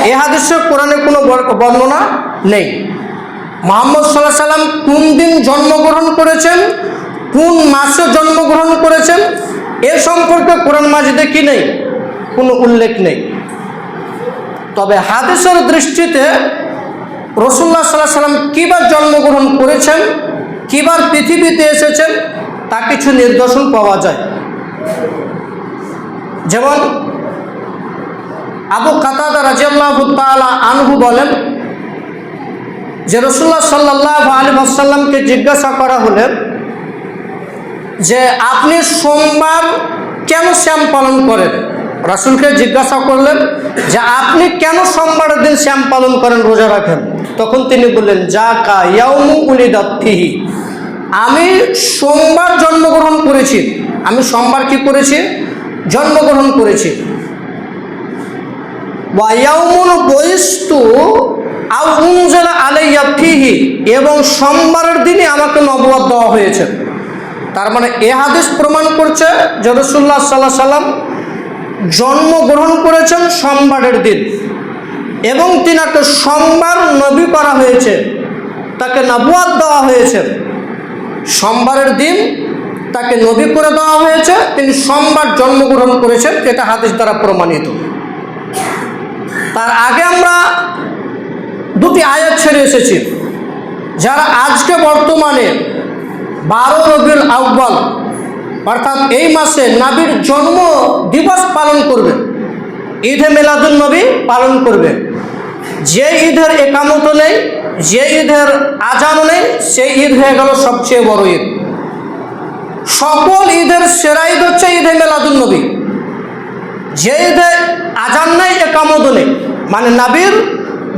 এই হাদিসে কোরআনে কোনো বর্ণনা নেই। মুহাম্মদ সাল্লাল্লাহু আলাইহি সাল্লাম কোন দিন জন্মগ্রহণ করেছেন, কোন মাসে জন্মগ্রহণ করেছেন, এ সম্পর্কে কোরআন মাজিদে কি নেই, কোনো উল্লেখ নেই। তবে হাদিসের দৃষ্টিতে রাসূলুল্লাহ সাল্লাল্লাহু আলাইহি সাল্লাম কিবার জন্মগ্রহণ করেছেন, কিবার পৃথিবীতে এসেছেন, তা কিছু নিদর্শন পাওয়া যায়। যেমন আবু কাতাদা রাদিয়াল্লাহু তাআলা আনহু বলেন যে রাসূলুল্লাহ সাল্লাল্লাহু আলাইহি ওয়াসাল্লামকে জিজ্ঞাসা করা হলে যে আপনি সোমবার কেন শ্যাম পালন করেন। রাসূলকে জিজ্ঞাসা করলেন যে আপনি কেন সোমবারের দিন শ্যাম পালন করেন, রোজা রাখেন। তখন তিনি বললেন জাকা ইয়াউমু উলিদাত ফিহি, আমি সোমবার জন্মগ্রহণ করেছি, আমি সোমবার কি করেছি, জন্মগ্রহণ করেছি। ওয়া ইয়াউমুল বইস্তু আও উনজিলা আলাইয়া ফিহি, এবং সোমবারের দিনই আমাকে নবুয়ত দেওয়া হয়েছে। তার মানে এ হাদিস প্রমাণ করছে যে রাসূলুল্লাহ সাল্লাল্লাহু আলাইহি সাল্লাম জন্মগ্রহণ করেছেন সোমবারের দিন, এবং তিনাকে সোমবার নবী করা হয়েছে, তাকে নবুয়ত দেওয়া হয়েছে। সোমবারের দিন তাকে নবী করে দেওয়া হয়েছে, তিনি সোমবার জন্মগ্রহণ করেছেন, এটা হাদিস দ্বারা প্রমাণিত। তার আগে আমরা দুটি আয়াত ছেড়ে এসেছি। যারা আজকে বর্তমানে 12 রবিউল আউয়াল অর্থাৎ এই মাসে নবীর জন্ম দিবস পালন করবে, ঈদে মিলাদুন নবী পালন করবে, যে ঈদের একামত নেই, যে ঈদের আজান নেই, সেই ঈদ হয়ে গেল সবচেয়ে বড় ঈদ। সকল ঈদের সেরা ঈদ হচ্ছে ঈদে মিলাদুন নবী। যে ঈদে আজান নেই, একামত নেই, মানে নবীর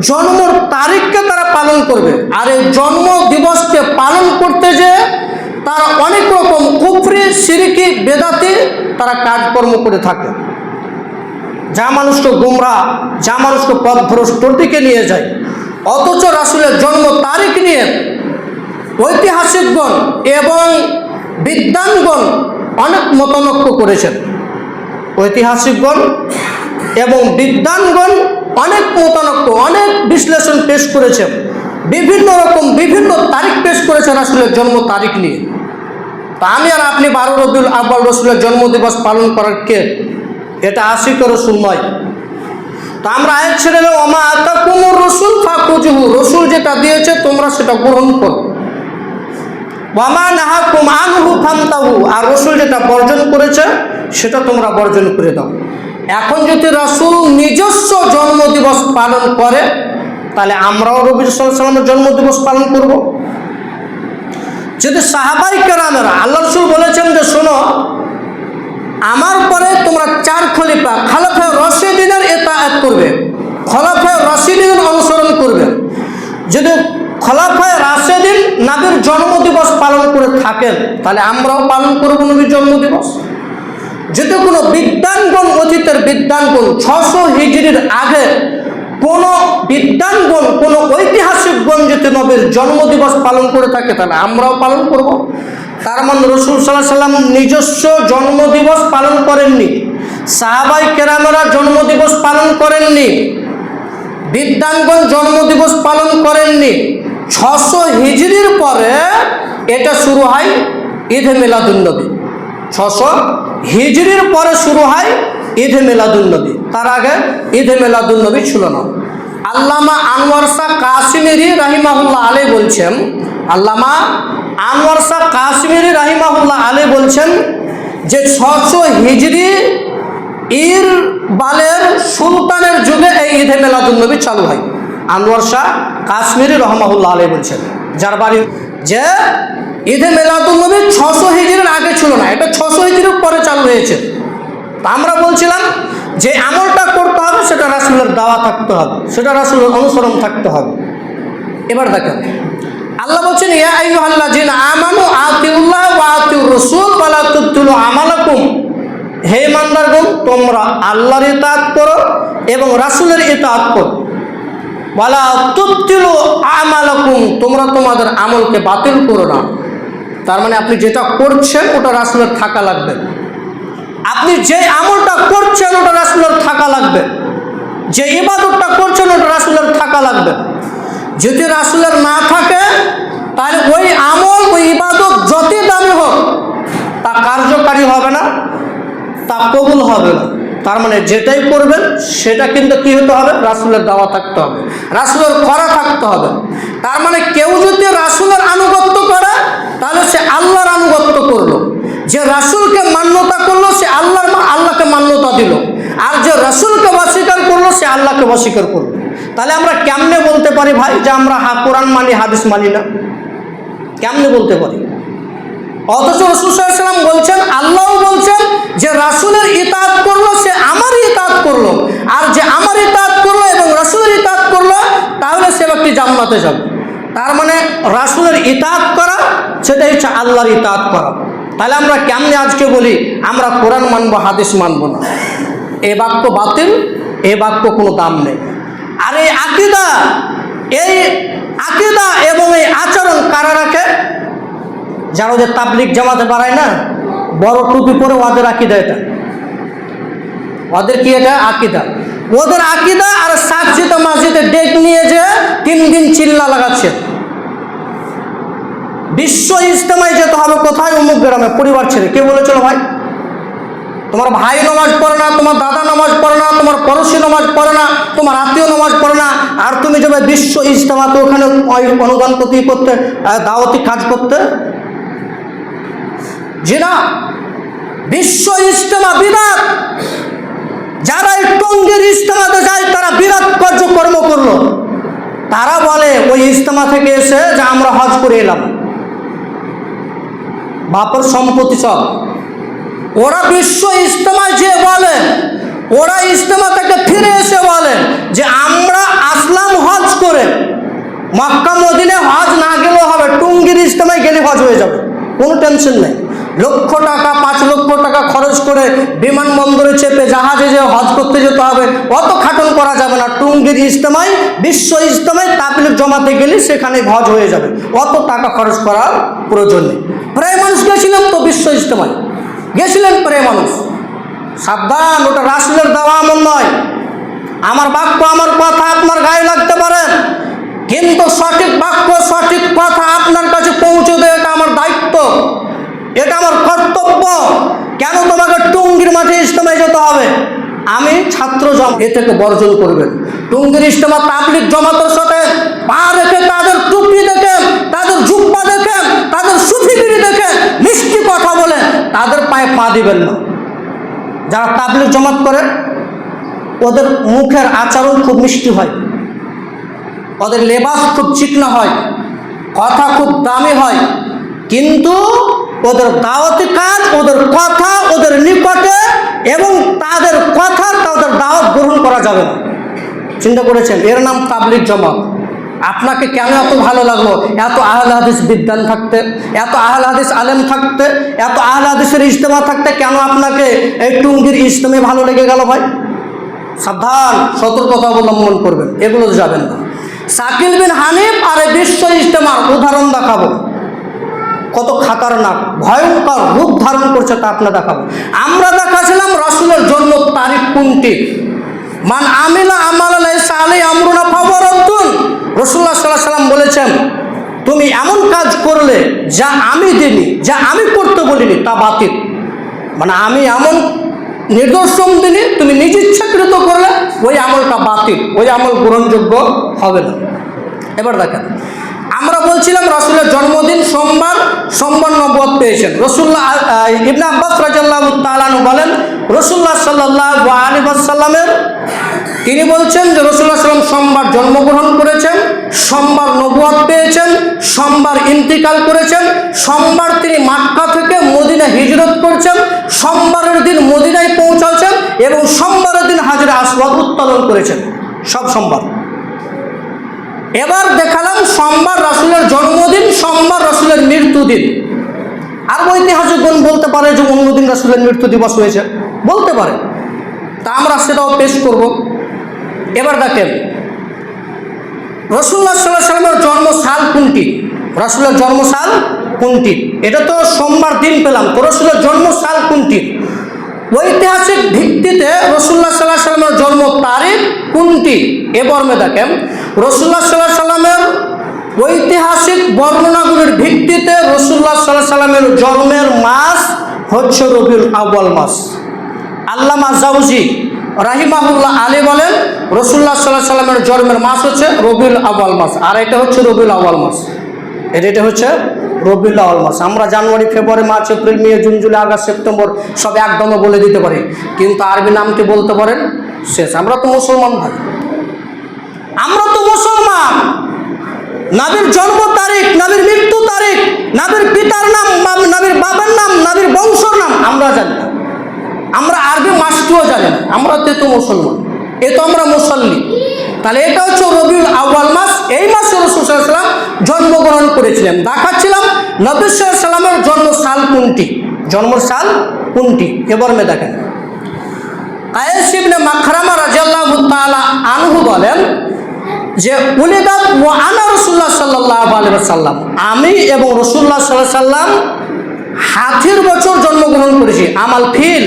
জন্মের তারিখকে তারা পালন করবে। আর এই জন্ম দিবসকে পালন করতে যে তারা অনেক রকম কুফরি, শিরকি, বেদাতি তারা কাজকর্ম করে থাকে, যা মানুষকে গুমরাহ, যা মানুষকে পথভ্রষ্টর দিকে নিয়ে যায়। অথচ রাসূলের জন্ম তারিখ নিয়ে ঐতিহাসিকগণ এবং বিদ্বানগণ অনেক মতানৈক্য করেছেন। ঐতিহাসিকগণ এবং বিদ্বানগণ অনেক মতানৈক্য, অনেক বিশ্লেষণ পেশ করেছেন, বিভিন্ন রকম বিভিন্ন তারিখ পেশ করেছে রাসূলের জন্ম তারিখ নিয়ে। তা আমি আর আপনি 12 রবিউল আউয়াল রাসূলের জন্মদিবস পালন করার কে? এটা আশিক রাসূল নয়। তো আমরা আয়াত ছেড়ে দেব, ওমা আতাকুমুর রাসূল ফাকুজুহু, রাসূল যেটা দিয়েছে তোমরা সেটা গ্রহণ করো। ওয়ামা নাহাকুম আনহু ফান্তাহু, আর রাসূল যেটা বর্জন করেছে সেটা তোমরা বর্জন করে দাও। এখন যদি রাসূল নিজস্ব জন্মদিবস পালন করে, তাহলে আমরাও নবী সাল্লাল্লাহু আলাইহি ওয়াসাল্লামের জন্মদিবস পালন করব। যদি সাহাবায়ে কেরামেরা, আল্লাহ রাসূল বলেছেন যে শোনো, আমার পরে তোমরা 4 খলিফা খলাফায়ে রাশিদিনের ইতাআত করবে, খলাফায়ে রাশিদিনের অনুসরণ করবে। যদি খলাফায়ে রাশিদিন নবীর জন্মদিবস পালন করে থাকেন, তাহলে আমরাও পালন করব নবীর জন্মদিবস। যদি কোনো বিদ্বানগণ, অতীতের বিদ্বানগণ 600 হিজরির আগে কোনো বিদ্বানগণ, কোনো ঐতিহাসিকগণ যদি নবীর জন্মদিবস পালন করে থাকে, তাহলে আমরাও পালন করব। তার মানে রাসূল সাল্লাল্লাহু আলাইহি সাল্লাম নিজস্ব জন্মদিবস পালন করেননি, সাহাবায়ে কেরামেরা জন্মদিবস পালন করেননি, বিদ্বানগণ জন্মদিবস পালন করেননি। 600 হিজরির পরে এটা শুরু হয় ঈদে মিলাদুন নবী। 600 হিজরির পরে শুরু হয় ঈদে মিলাদুন নবী, তার আগে ঈদে মিলাদুন নবী ছিল না। আল্লামা আনোয়ার শাহ কাশমিরি রাহিমাহুল্লাহ আলাইহি বলছেন, আল্লামা আনোয়ার শাহ কাশমিরি রাহিমাহুল্লাহ আলাইহি বলছেন যে 600 হিজরি ইরবালের সুলতানের যুগে এই ঈদে মিলাদুন নবী চালু হয়। আনোয়ার শাহ কাশমিরি রাহিমাহুল্লাহ আলাইহি বলছেন, যার বাড়ি যে ঈদে মিলাদুন নবী 600 হিজরির আগে ছিল না, এটা 600 হিজরির পরে চালু হয়েছে। আমরা বলছিলাম যে আমলটা করতে হবে, সেটা রাসূলের দাওয়া থাকতে হবে, সেটা রাসূলের অনুসরণ থাকতে হবে। এবার দেখেন আল্লাহ বলছেন, ইয়া আইয়ুহাল্লাযিনা আমানু আতিউল্লাহ ওয়া আতিউর রাসূল ওয়া লা তুবতিলু আমালাকুম, হে ইমানদারগণ তোমরা আল্লাহর ইতাআত করো এবং রাসূলের ইতাআত করো। ওয়া লা তুবতিলু আমালাকুম, তোমরা তোমাদের আমলকে বাতিল করো না। তার মানে আপনি যেটা করছেন ওটা রাসূলের থাকা লাগবে, আপনি যে আমলটা করছেন ওটা রাসূলের থাকা লাগবে। যে ইবাদতটা করছেন ওটা রাসূলের থাকা লাগবে। যদি রাসূলের না থাকে তাহলে ওই আমল ওই ইবাদত যতই দামি হোক তা কার্যকারী হবে না, তা কবুল হবে না। তার মানে যেটাই করবেন সেটা কিন্তু কি হতে হবে, রাসূলের দেওয়া থাকতে হবে, রাসূলের করা থাকতে হবে। তার মানে কেউ যদি রাসূলের আনুগত্য করে তাহলে সে আল্লাহর আনুগত্য করলো, যে রাসূলকে মান্যতা করলো সে আল্লাহকে মান্যতা দিল, আর যে রাসূলকে অস্বীকার করলো সে আল্লাহকে অস্বীকার করলো। তাহলে আমরা কেমনে বলতে পারি ভাই যে আমরা কোরআন মানি হাদিস মানি না? কেমনে বলতে পারি? অথচ রাসূল সাল্লাল্লাহু আলাইহি ওয়াসাল্লাম বলছেন, আল্লাহও বলছেন যে রাসূলের ইতাআত করলো সে আমার ইতাআত করলো, আর যে আমার ইতাআত করলো এবং রাসূলের ইতাআত করলো তাহলে সে ব্যক্তি জান্নাতে যাবে। তার মানে রাসূলের ইতাআত করা সেটাই হচ্ছে আল্লাহর ইতাআত করা। তাহলে আমরা কেমনে আজকে বলি আমরা কোরআন মানবো হাদিস মানবো না? এই বাক্য বাতিল, এই বাক্য কোনো দাম নেই। আর এই আকীদা এবং এই আচরণ কারা রাখে? যারা ওদের তাবলিগ জামাতে পারায় না, বড় টুপি পরে ওদের আকীদা এটা, ওদের কি এটা আকীদা, ওদের আকীদা। আর সাকচিতা মসজিদে ডেক নিয়ে যে 3 দিন চিল্লা লাগাচ্ছে, বিশ্ব ইজতেমায় যেতে হবে কোথায়, অমুক গ্রামে, পরিবার ছেড়ে। কে বলেছিল ভাই? তোমার ভাই নামাজ পড়ে না, তোমার দাদা নামাজ পড়ে না, তোমার পড়োশি নামাজ পড়ে না, তোমার আত্মীয় নামাজ পড়ে না, আর তুমি যাবে বিশ্ব ইজতেমাতে ওখানে অনুদান করতে, দাওয়াতি কাজ করতে? জি না, বিশ্ব ইজতেমা বিরাট। যারা এই টঙ্গীর ইজতেমাতে যায় তারা বিরাট কার্যকর্ম করলো, তারা বলে ওই ইজতেমা থেকে এসে যে আমরা হজ করে এলাম, বাপের সম্পত্তি সব। ওরা বিশ্ব ইজতেমায় যে বলে, ওরা ইজতেমা থেকে ফিরে এসে বলে যে আমরা আসলাম হজ করে, মক্কা মদিনে হজ না গেলেও হবে, টঙ্গীর ইজতেমায় গেলে হজ হয়ে যাবে, কোনো টেনশন নেই। লক্ষ টাকা 5 লক্ষ টাকা খরচ করে বিমানবন্দরে চেপে জাহাজে যে হজ করতে যেতে হবে, অত খাটন করা যাবে না। টঙ্গীর ইজতেমায়, বিশ্ব ইজতেমায় তাবলীগ জমাতে গেলে সেখানে হজ হয়ে যাবে, অত টাকা খরচ করার প্রয়োজন নেই। প্রায় মানুষ গেছিলেন তো বিশ্ব ইজতেমায়, গেছিলেন প্রায় মানুষ। সাবধান, ওটা রাসূলের দেওয়া আমল নয়। আমার বাক্য আমার কথা আপনার গায়ে লাগতে পারে, কিন্তু সঠিক বাক্য সঠিক কথা আপনার কাছে পৌঁছে দেয় এটা আমার দায়িত্ব, এটা আমার কর্তব্য। কেন তোমাকে টঙ্গীর মাঠে ইজতেমায় যেতে হবে? আমি ছাত্র এ থেকে বর্জন করবেন। টঙ্গীর ইজতেমা তাবলীগ জামাতের সাথে পা রেখে তাদের টুপি দেখেন, তাদের জুব্বা দেখেন, তাদের সুফিগিরি দেখেন, মিষ্টি কথা বলে তাদের পায়ে পা দিবেন না। যারা তাবলীগ জামাত করে ওদের মুখের আচরণ খুব মিষ্টি হয়, ওদের লেবাস খুব চিকনা হয়, কথা খুব দামি হয়, কিন্তু ওদের দাওয়াতি কাজ, ওদের কথা ওদের নিকটে, এবং তাদের কথা তাদের দাওয়াত গ্রহণ করা যাবে না। চিন্তা করেছেন? এর নাম তাবলীগ জামাত। আপনাকে কেন এত ভালো লাগলো? এত আহলে হাদিস বিদ্যান থাকতে, এত আহলে হাদিস আলেম থাকতে, এত আহলে হাদিসের ইজতেমা থাকতে কেন আপনাকে এই টঙ্গীর ইজতেমে ভালো লেগে গেল ভাই? সাবধান, সতর্কতা অবলম্বন করবেন, এগুলো যাবেন না। শাকিল বিন হানিফ আর বিশ্ব ইজতেমার উদাহরণ দেখাবো, কত খাতারনাক ভয়ঙ্কর রূপ ধারণ করছে তা আপনার দেখাবো। আমরা দেখাছিলাম রাসূলের জন্ম তারিখ কোনটি, মান আমিলা আমালা লাইসা আলাইহি আমরুনা ফাহুয়া রাদ্দুন। রাসূলুল্লাহ সাল্লাল্লাহু আলাইহি ওয়াসাল্লাম বলেছেন, তুমি এমন কাজ করলে যা আমি দিইনি, যা আমি করতে বলিনি, তা বাতিল। মানে আমি এমন নিদর্শন দিনি, তুমি নিজ ইচ্ছাকৃত করলে ওই আমলটা বাতিল, ওই আমল গ্রহণযোগ্য হবে না। এবার দেখেন, আমরা বলছিলাম রাসূলের জন্মদিন সোমবার নবুয়ত পেয়েছেন। রাসূলুল্লাহ ইবনে আব্বাস রাদিয়াল্লাহু তাআলা আনহু বলেন, রাসূলুল্লাহ সাল্লাল্লাহু আলাইহি ওয়াসাল্লামের তিনি বলছেন যে রাসূলুল্লাহ সাল্লাল্লাহু আলাইহি ওয়াসাল্লাম সোমবার জন্মগ্রহণ করেছেন, সোমবার নবুয়ত পেয়েছেন, সোমবার ইন্তিকাল করেছেন, সোমবার তিনি মক্কা থেকে মদিনা হিজরত করেছেন, সোমবারের দিন মদিনায় পৌঁছাচ্ছেন এবং সোমবারের দিন হাজরে আসওয়াদ উত্তোলন করেছেন, সব সোমবার। এবার দেখালাম সোমবার রাসূলের জন্মদিন, সোমবার রাসূলের মৃত্যুদিন। আর ঐতিহাসিকগণ বলতে পারে যে অন্যদিন রাসূলের মৃত্যু দিবস হয়েছে, বলতে পারে, তা আমরা সেটাও পেশ করব। এবার দেখেন রাসূলুল্লাহ সাল্লাল্লাহু আলাইহি ওয়াসাল্লামের জন্মসাল কোনটি, রাসূলের জন্মসাল কোনটি? এটা তো সোমবার দিন পেলাম, তো রাসূলের জন্মসাল কোনটি? ঐতিহাসিক ভিত্তিতে রাসূলুল্লাহ সাল্লাল্লাহু আলাইহি সাল্লামের জন্ম তারিখ কোনটি? এ মর্মে দেখেন, রাসূলুল্লাহ সাল্লাল্লাহু আলাইহি সাল্লামের ঐতিহাসিক বর্ণনাগুলির ভিত্তিতে রাসূলুল্লাহ সাল্লাল্লাহু আলাইহি সাল্লামের জন্মের মাস হচ্ছে রবিউল আউয়াল মাস। আল্লামা জাওজি রাহিমাহুল্লাহ আলী বলেন রাসূলুল্লাহ সাল্লাল্লাহু আলাইহি সাল্লামের জন্মের মাস হচ্ছে রবিউল আউয়াল মাস, আর এটা হচ্ছে রবিউল আউয়াল মাস, এটা হচ্ছে রবিউল আউয়াল মাস। আমরা জানুয়ারি, ফেব্রুয়ারি, মার্চ, এপ্রিল, মে, জুন, জুলাই, আগস্ট, সেপ্টেম্বর সব একদমে বলে দিতে পারি, কিন্তু আরবি নামটি বলতে পারেন শেষ। আমরা তো মুসলমান ভাই, আমরা তো মুসলমান। নবীর জন্ম তারিখ, নবীর মৃত্যু তারিখ, নবীর পিতার নাম, নবীর বাবার নাম, নবীর বংশর নাম আমরা জানি না। আমরা আরবি মাসটিও জানি না, আমরা তো মুসলমান, এ তো আমরা মুসল্লি। তাহলে এটা হচ্ছে রবিউল আউয়াল মাস। এই মাসে রাসূল সাল্লাল্লাহু আলাইহি ওয়াসাল্লাম জন্মগ্রহণ করেছিলেন। দেখাচ্ছিলাম নবী সাল্লাল্লাহু আলাইহি ওয়াসাল্লামের জন্মসাল কোনটি, জন্মসাল কোনটি এবার দেখেন। কায়েস ইবনে মাখরামা রাদিয়াল্লাহু তাআলা আনহু বলেন যে উলিদাত ওয়া আনা রাসূলুল্লাহ সাল্লাল্লাহু আলাইহি ওয়াসাল্লাম, আমি এবং রাসূলুল্লাহ সাল্লাল্লাহু আলাইহি ওয়াসাল্লাম হাতির বছর জন্মগ্রহণ করেছি। আমাল ফিল,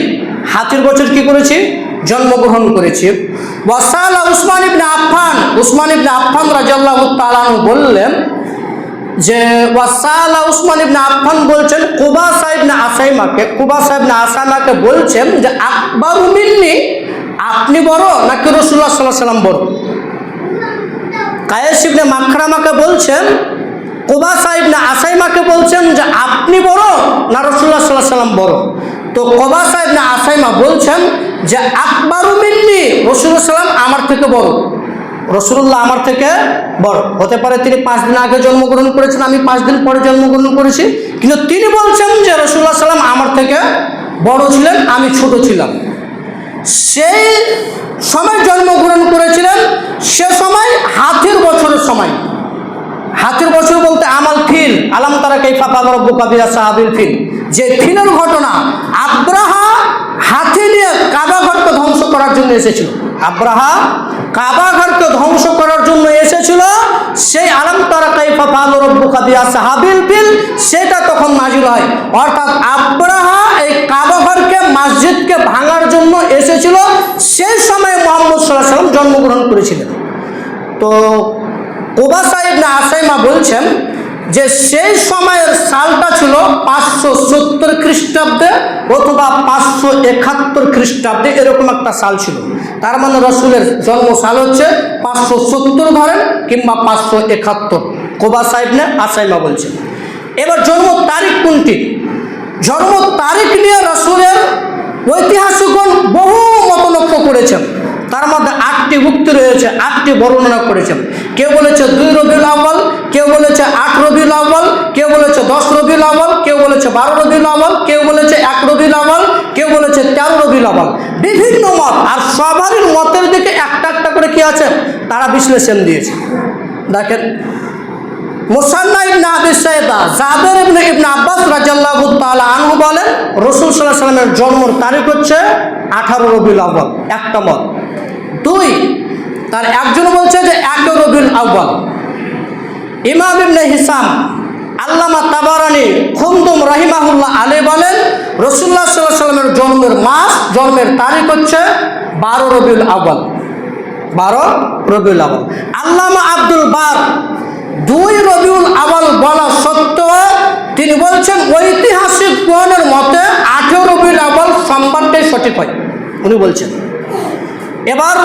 হাতির বছর কি করেছি? জন্মগ্রহণ করেছি। ওয়াসালা উসমান ইবনে আফফান, উসমান ইবনে আফফান রাদিয়াল্লাহু তাআলা আনহু বললেন যে ওয়াসালা উসমান ইবনে আফফান বলছেন কুবাসা ইবনে আসাইমাকে বলছেন যে আকবারু মিন্নি, আপনি বড় নাকি রাসূলুল্লাহ সাল্লাল্লাহু আলাইহি ওয়াসাল্লাম বড়? কায়েস ইবনে মাখরামাকে বলছেন, কুবাসা ইবনে আসাইমাকে বলছেন যে আপনি বড় না রাসূলুল্লাহ সাল্লাল্লাহু আলাইহি ওয়াসাল্লাম বড়? তো কুবাসা ইবনে আসাইমা বলছেন যে আকবারু মিন্নি, রাসূলুল্লাহ সাল্লাল্লাহু আলাইহি ওয়াসাল্লাম আমার থেকে বড়, রাসূলুল্লাহ আমার থেকে বড়। হতে পারে তিনি 5 দিন আগে জন্মগ্রহণ করেছেন, আমি 5 দিন পরে জন্মগ্রহণ করেছি, কিন্তু তিনি বলছেন যে রাসূলুল্লাহ সাল্লাল্লাহু আলাইহি ওয়াসাল্লাম আমার থেকে বড় ছিলেন, আমি ছোট ছিলাম। সেই সময় জন্মগ্রহণ করেছিলেন, সে সময় হাতির বছরের সময়। হাতির বছর বলতে আমাল ফিল, আলাম তারা কাইফা ফাআলা রাব্বুকা বিআসহাবিল ফিল, যে ফিলের ঘটনা। আব্রাহা হাতি নিয়ে কাবা ঘরকে ধ্বংস করার জন্য এসেছিল, আব্রাহা কাবা ঘরকে ধ্বংস করার জন্য এসেছিল, সেই আলাম তারা কাইফা ফাআলা রাব্বুকা বিআসহাবিল ফিল সেটা তখন নাজিল হয়। অর্থাৎ আব্রাহা এই কাবা ঘরকে, মসজিদকে ভাঙার জন্য এসেছিল, সেই সময় মুহাম্মদ সাল্লাল্লাহু আলাইহি ওয়াসাল্লাম জন্মগ্রহণ করেছিলেন। তো কুবাসা ইবনে আসাইমা বলছেন যে সেই সময়ের সালটা ছিল 570 খ্রিস্টাব্দে অথবা 571 খ্রিস্টাব্দে, এরকম একটা সাল ছিল। তার মানে রসুলের জন্ম সাল হচ্ছে 570 ধরেন কিংবা 571, কুবাসা ইবনে আসাইমা বলছেন। এবার জন্ম তারিখ কোনটি? জন্ম তারিখ নিয়ে রসুলের ঐতিহাসিকগণ বহু মতলক্ষ করেছেন। তার মধ্যে 8টি উক্তি রয়েছে, 8টি বর্ণনা করেছেন। কেউ বলেছে 2 রবিউল আউয়াল, কেউ বলেছে 8 রবিউল আউয়াল, কেউ বলেছে 10 রবিউল আউয়াল, কেউ বলেছে 12 রবিউল আউয়াল, কেউ বলেছে 1 রবিউল আউয়াল, কেউ বলেছে 13 রবিউল আউয়াল। বিভিন্ন মত, আর সবারই মতের দিকে একটা একটা করে কি আছে তারা বিশ্লেষণ দিয়েছে। দেখেন মুসান্না ইবনে আবি সাইবা, জাবের ইবনে আব্বাস রাদিয়াল্লাহু তাআলা আনহু বলেন রাসূল সাল্লাল্লাহু আলাইহি ওয়াসাল্লামের জন্মের তারিখ হচ্ছে 18 রবিউল আউয়াল, একটা মত। 2 তার একজন বলছে যে 1 রবিউল আউয়াল। ইমাম ইবনে হিসাম, আল্লামা তাবারানি, খুন্দুম রাহিমাহুল্লাহ আলাইহি বলেন রাসূলুল্লাহ সাল্লাল্লাহু আলাইহি ওয়াসাল্লামের জন্মের মাস, জন্মের তারিখ হচ্ছে 12 রবিউল আউয়াল, 12 রবিউল আউয়াল। আল্লামা আব্দুল বার 2 রবিউল আউয়াল বলা সত্ত্বেও তিনি বলছেন ঐতিহাসিক গণের মতে 18 রবিউল আউয়াল সোমবারটাই সঠিক হয়, উনি বলছেন। এবার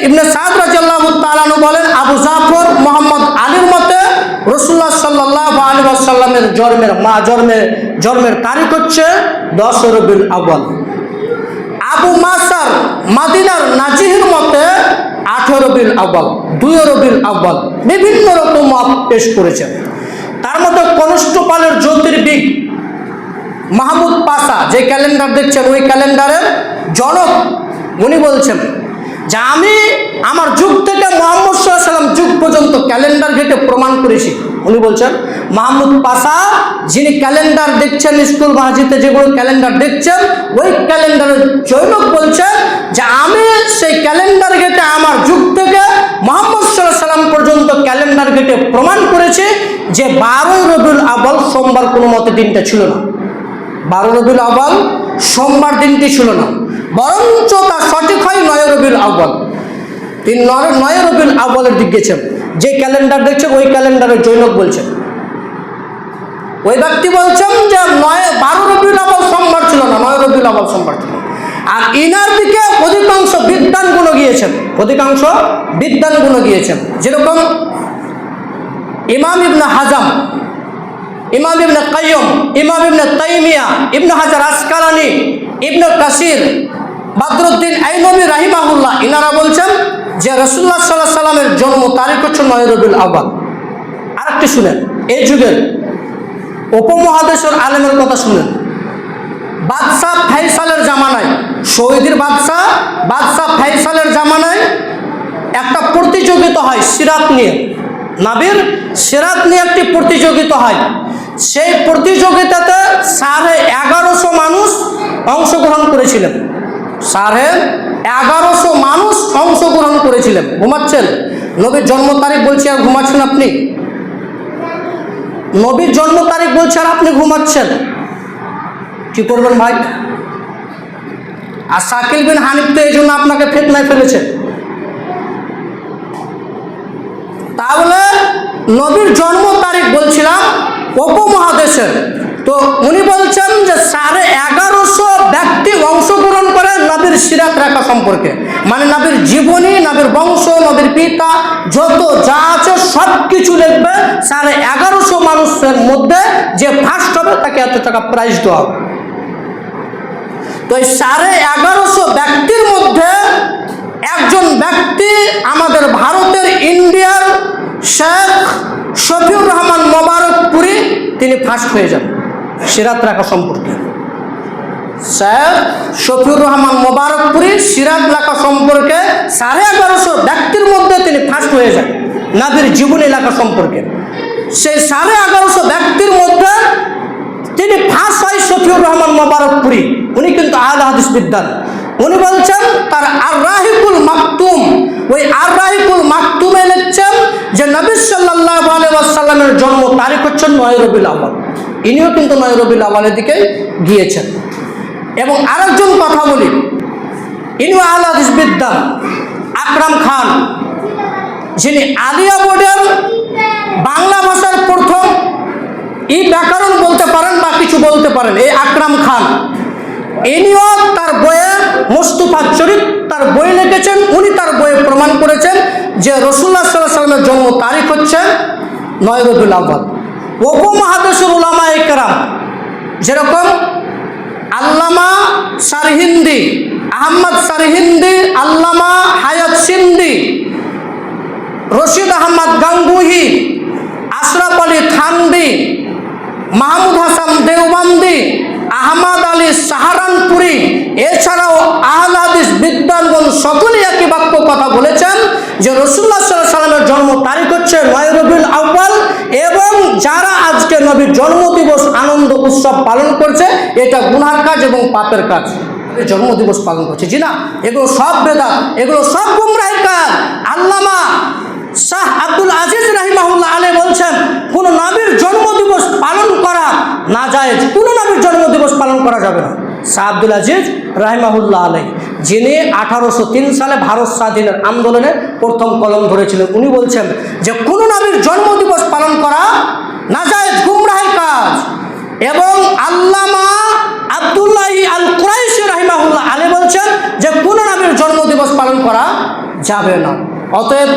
ইবনে সাদ রাদিয়াল্লাহু তাআলা আনহু বলেন আবু জাফর মুহাম্মদ আলীর মতে রাসূলুল্লাহ সাল্লাল্লাহু আলাইহি ওয়াসাল্লামের জন্মের তারিখ হচ্ছে 10 রবিউল আউয়াল। আবু মাসার মদিনার নাজিহির মতে 18 রবিউল আউয়াল, 2 রবিউল আউয়াল, বিভিন্ন রকম মত পেশ করেছেন। তার মধ্যে কনস্টপালের জ্যোতির্বিদ মাহমুদ পাশা যে ক্যালেন্ডার দেখছেন, ওই ক্যালেন্ডারের জনক উনি বলছেন যে আমি আমার যুগ থেকে মুহাম্মদ সাল্লাল্লাহু আলাইহি ওয়াসাল্লাম যুগ পর্যন্ত ক্যালেন্ডার ঘেটে প্রমাণ করেছি। উনি বলছেন মাহমুদ পাশা, যিনি ক্যালেন্ডার দেখছেন, স্কুল মসজিদে যেগুলো ক্যালেন্ডার দেখছেন, ওই ক্যালেন্ডারের জনক বলছেন যে আমি সেই ক্যালেন্ডার ঘেটে আমার যুগ থেকে মুহাম্মদ সাল্লাল্লাহু আলাইহি ওয়াসাল্লাম পর্যন্ত ক্যালেন্ডার ঘেটে প্রমাণ করেছি যে 12 রবিউল আউয়াল সোমবার কোনো মতে দিনটা ছিল না, 12 রবিউল আউয়াল সোমবার দিনটি ছিল না, বরঞ্চ তার সঠিক হয় 9 রবিউল আউয়াল। তিনি 9 রবিউল আউয়ালের দিক গেছেন। যে ক্যালেন্ডার দেখছেন ওই ক্যালেন্ডারের জৈনক বলছেন। ওই ব্যক্তি বলছেন যে 12 রবিউল আউয়াল সোমবার ছিল না, 9 রবিউল আউয়াল সোমবার ছিল। আর ইনার দিকে অধিকাংশ বিদ্বানগুলো গিয়েছেন, অধিকাংশ বিদ্বানগুলো গিয়েছেন, যেরকম ইমাম ইবনে হাজাম, ইমাম ইবনে কাইয়ুম, ইমাম ইবনে তাইমিয়া, ইবনে হাজার আসকালানি, ইবনে কাসির, বদরুদ্দিন আইনবী রাহিমাহুল্লাহ, ইনারা বলছেন যে রাসূলুল্লাহ সাল্লাল্লাহু আলাইহি সাল্লামের জন্ম তারিখ হচ্ছে 9 রবিউল আউয়াল। আরেকটি শুনেন, এই যুগের উপমহাদেশের আলেমের কথা শুনেন। বাদশাহ ফাইসালের জামানায়, সৌদির বাদশাহ ফাইসালের জামানায় একটা প্রতিযোগিতা হয় সিরাত নিয়ে, নবীর সিরাত নিয়ে একটি প্রতিযোগিতা হয়। সেই প্রতিযোগিতাতে 1150 মানুষ অংশগ্রহণ করেছিলেন, 1150 মানুষ অংশগ্রহণ করেছিলেন। ঘুমাচ্ছেন? নবীর জন্ম তারিখ বলছি আর ঘুমাচ্ছেন আপনি? নবীর জন্ম তারিখ বলছে আর আপনি ঘুমাচ্ছেন? কি করবেন ভাই? আর শাকিল বিন হানিফ তো এই জন্য আপনাকে ফিতনায় ফেলেছে। তাহলে নবীর জন্ম তারিখ বলছিলাম উপমহাদেশের, তো উনি বলছেন যে 1150 ব্যক্তি অংশগ্রহণ করে নবীর সিরাত রেখা সম্পর্কে, মানে নবীর জীবনী, নবীর বংশ, নবীর পিতা, যত যা আছে সব কিছু লিখবে। 1150 মানুষের মধ্যে যে ফার্স্ট হবে তাকে এত টাকা প্রাইজ দেওয়া হবে। তো এই 1150 ব্যক্তির মধ্যে একজন ব্যক্তি আমাদের ভারতের ইন্ডিয়ার শেখ শফিউর রহমান মোবারকপুরি, তিনি ফার্স্ট হয়ে যান সিরাত রাখা সম্পর্কে। শেখ শফিউর রহমান মোবারকপুরি সিরাত লেখা সম্পর্কে 1150 ব্যক্তির মধ্যে তিনি ফার্স্ট হয়ে যান নবীর জীবনী লেখা সম্পর্কে। সেই 1150 ব্যক্তির মধ্যে তিনি ফার্স্ট হয় শফিউর রহমান মোবারকপুরি। উনি কিন্তু আহলে হাদিস বিদ্বান। উনি বলছেন তার আর-রাহিকুল মাকতুম, ওই আর-রাহিকুল মাকতুমে লিখছেন যে নবী সাল্লাল্লাহু আলাইহি ওয়াসাল্লামের জন্ম তারিখ হচ্ছে 9 রবিউল আউয়াল। ইনিও কিন্তু 9 রবিউল আউয়ালের দিকে গিয়েছেন। এবং আরেকজন কথা বলি, ইনিও আহলে হাদিস বিদ্বান, আকরাম খান, যিনি আলিয়া বোর্ডের বাংলা ভাষার প্রথম ব্যাকরণ বলতে পারেন বা কিছু বলতে পারেন, এই আকরাম খান। ইনিও তার বইয়ে মুস্তাফা চরিত তার বই লিখেছেন। উনি তার বইয়ে প্রমাণ করেছেন যে রাসূলুল্লাহ সাল্লাল্লাহু আলাইহি ওয়াসাল্লামের জন্ম তারিখ হচ্ছে 9 রবিউল আউয়াল। উপমহাদেশের উলামায়ে কেরাম যেরকম আল্লামা সারহিন্দি, আহমদ সারহিন্দি, আল্লামা হায়াত সিন্ধি, রশিদ আহমদ গাঙ্গুহি, আশরাফ আলী থানভী, মাহমুদ হাসান দেওবন্দি, আহমদ আলী সাহারানপুরি, এছাড়াও আহলে হাদিস বিদ্বানগণ সকলেই একই বাক্য কথা বলেছেন যে রাসূলুল্লাহ সাল্লাল্লাহু আলাইহি ওয়াসাল্লামের জন্ম তারিখ হচ্ছে 9 রবিউল আউয়াল। এবং যারা আজকে নবীর জন্মদিবস আনন্দ উৎসব পালন করছে, এটা গুনার কাজ এবং পাপের কাজ। জন্মদিবস পালন করছে, জি না, এগুলো সব বেদাত, এগুলো সব গুমরাহির কাজ। আল্লামা শাহ আব্দুল আজিজ রাহিমাহুল্লাহ আলাইহি বলছেন কোন নবীর জন্মদিবস পালন করা নাজায়েজ, কোন নবীর জন্মদিবস পালন করা যাবে না। শাহ আব্দুল আজিজ রাহিমাহুল্লাহ আলাইহি, যিনি 1803 সালে ভারত স্বাধীনের আন্দোলনে প্রথম কলম ধরেছিলেন, উনি বলছেন যে কোন নবীর জন্মদিবস পালন করা নাজায়েজ, গুমরাহির কাজ। এবং আল্লামা আব্দুল্লাহ আল কুরাইশি রাহিমাহুল্লাহ আলাইহি বলছেন যে কোন নবীর জন্মদিবস পালন করা যাবে না। অতএব